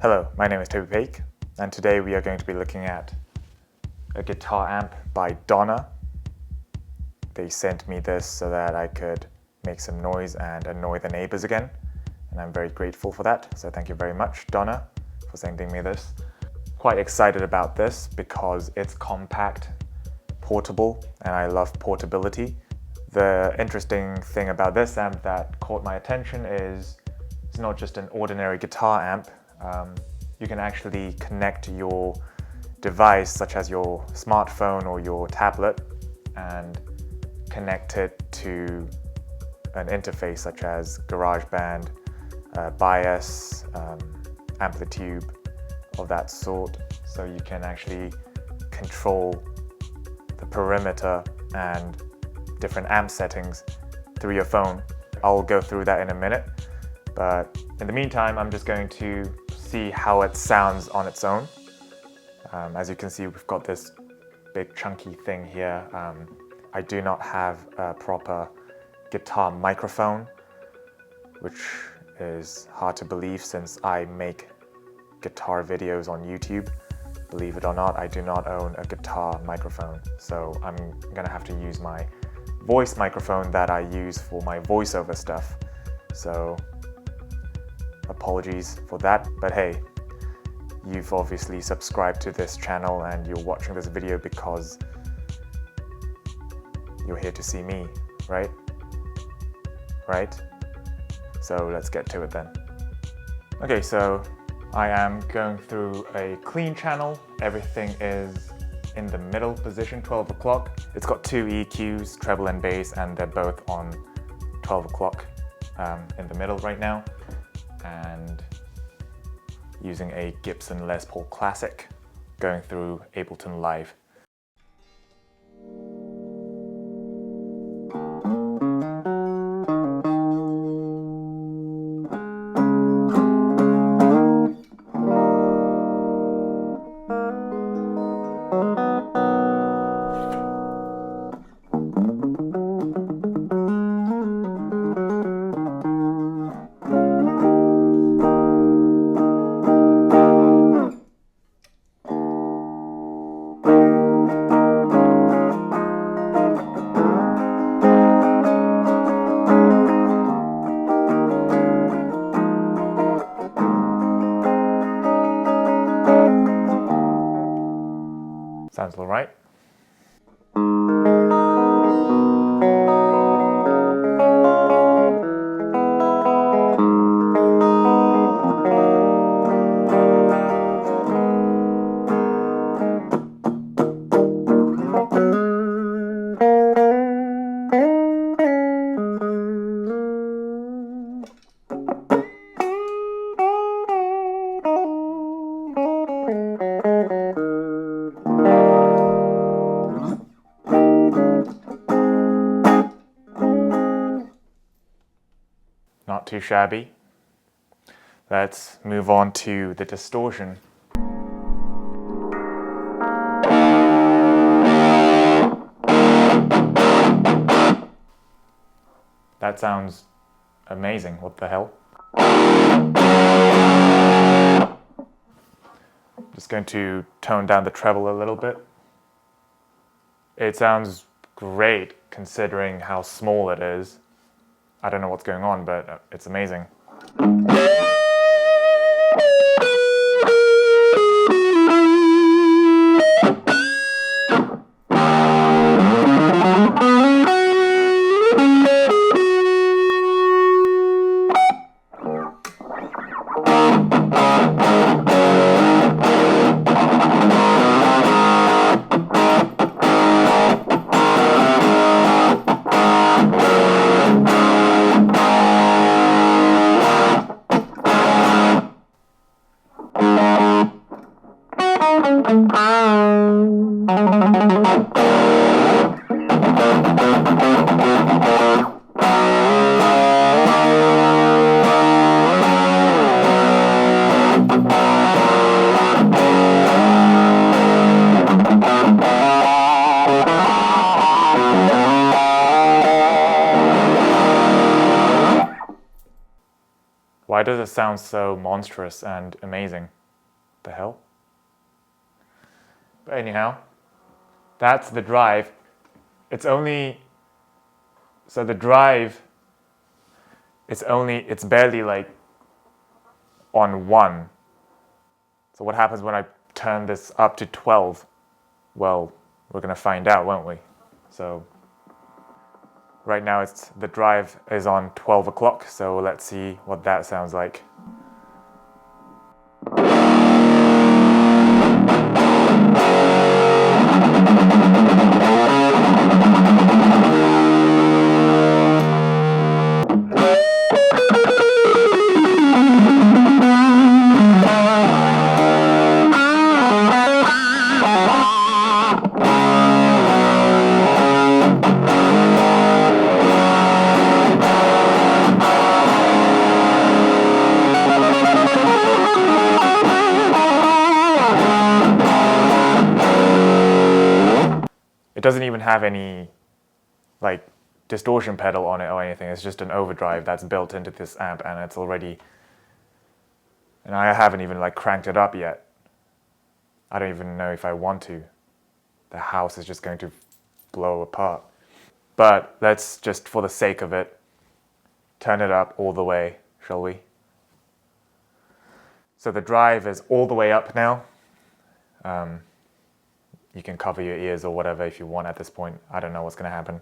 Hello, my name is Toby Paik, and today we are going to be looking at a guitar amp by Donna. They sent me this so that I could make some noise and annoy the neighbors again, and I'm very grateful for that, so thank you very much, Donna, for sending me this. Quite excited about this because it's compact, portable, and I love portability. The interesting thing about this amp that caught my attention is it's not just an ordinary guitar amp. You can actually connect your device, such as your smartphone or your tablet, and connect it to an interface such as Garageband, bias, amplitude, of that sort. So you can actually control the perimeter and different amp settings through your phone. I'll go through that in a minute, but in the meantime, I'm just going to see how it sounds on its own. As you can see, we've got this big chunky thing here. I do not have a proper guitar microphone, which is hard to believe since I make guitar videos on YouTube. Believe it or not, I do not own a guitar microphone, so I'm gonna have to use my voice microphone that I use for my voiceover stuff. So apologies for that, but hey, you've obviously subscribed to this channel and you're watching this video because you're here to see me, right? Right? So let's get to it then. Okay, so I am going through a clean channel. Everything is in the middle position, 12 o'clock. It's got two EQs, treble and bass, and they're both on 12 o'clock in the middle right now. And using a Gibson Les Paul Classic, going through Ableton Live. Sounds all right. Not too shabby. Let's move on to the distortion. That sounds amazing. What the hell? Just going to tone down the treble a little bit. It sounds great considering how small it is. I don't know what's going on, but it's amazing. Why does it sound so monstrous and amazing? The hell? But anyhow, that's the drive. It's the drive, it's barely like on 1. So what happens when I turn this up to 12? Well, we're gonna find out, won't we? So right now the drive is on 12 o'clock, so let's see what that sounds like. It doesn't even have any like distortion pedal on it or anything. It's just an overdrive that's built into this amp, and it's already, and I haven't even like cranked it up yet. I don't even know if I want to. The house is just going to blow apart. But let's just, for the sake of it, turn it up all the way, shall we? So the drive is all the way up now. You can cover your ears or whatever if you want at this point. I don't know what's going to happen.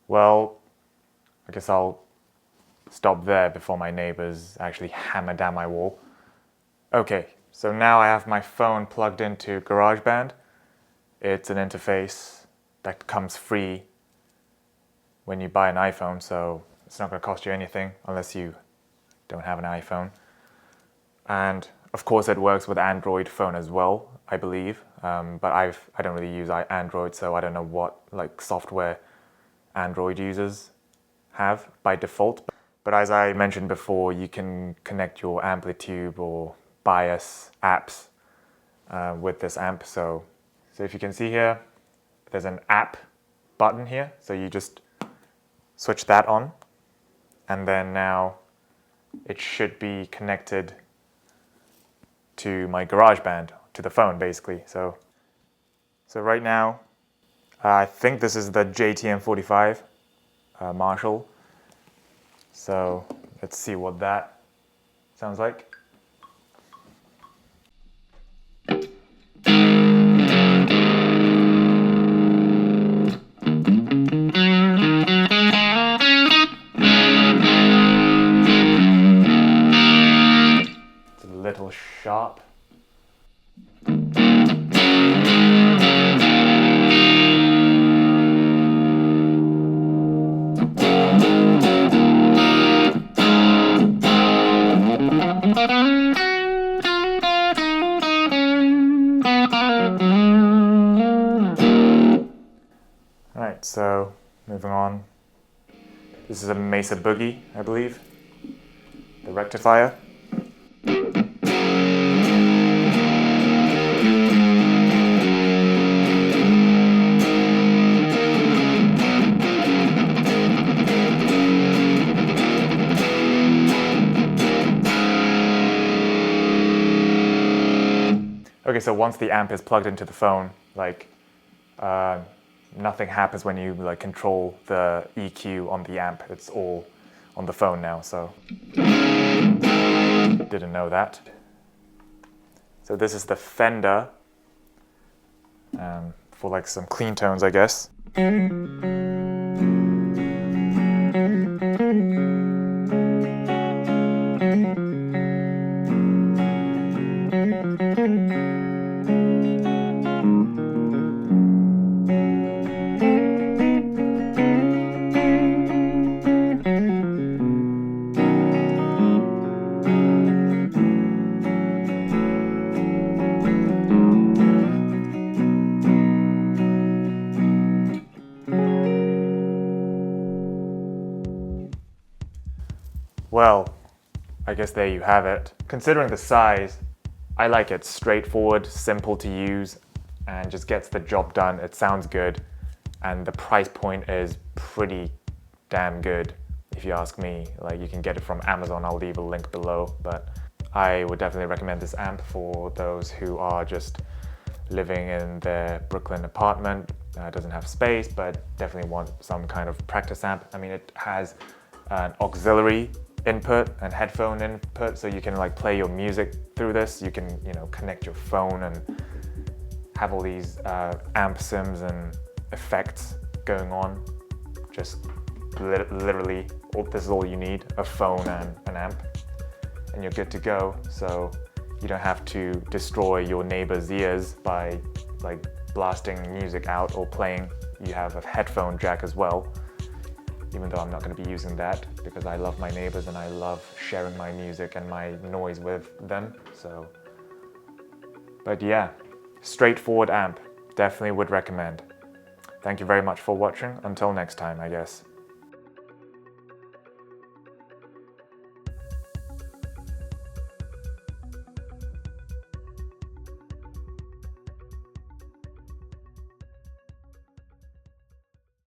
Well, I guess I'll stop there before my neighbors actually hammer down my wall. Okay, so now I have my phone plugged into Garageband. It's an interface that comes free when you buy an iPhone, so it's not going to cost you anything unless you don't have an iPhone. And of course it works with Android phone as well, I believe, but I don't really use Android, so I don't know what like software Android users have by default. But as I mentioned before, you can connect your amplitude or bias apps with this amp. So if you can see here, there's an app button here, so you just switch that on, and then now it should be connected to my Garageband, to the phone basically. So right now, I think this is the JTM45 Marshall. So let's see what that sounds like. It's a little sharp. Alright, so moving on. This is a Mesa Boogie, I believe. The rectifier. Okay, so once the amp is plugged into the phone, like nothing happens when you like control the EQ on the amp. It's all on the phone now, so didn't know that. So this is the Fender for like some clean tones, I guess. well, I guess there you have it. Considering the size, I like it straightforward, simple to use, and just gets the job done. It sounds good, and the price point is pretty damn good, if you ask me. Like, you can get it from Amazon, I'll leave a link below, but I would definitely recommend this amp for those who are just living in their Brooklyn apartment, doesn't have space, but definitely want some kind of practice amp. I mean, it has an auxiliary input and headphone input, so you can like play your music through this. You can, you know, connect your phone and have all these amp sims and effects going on. Just literally, this is all you need, a phone and an amp, and you're good to go. So you don't have to destroy your neighbor's ears by like blasting music out or playing. You have a headphone jack as well, even though I'm not going to be using that because I love my neighbors and I love sharing my music and my noise with them. So, but yeah, straightforward amp, definitely would recommend. Thank you very much for watching. Until next time, I guess.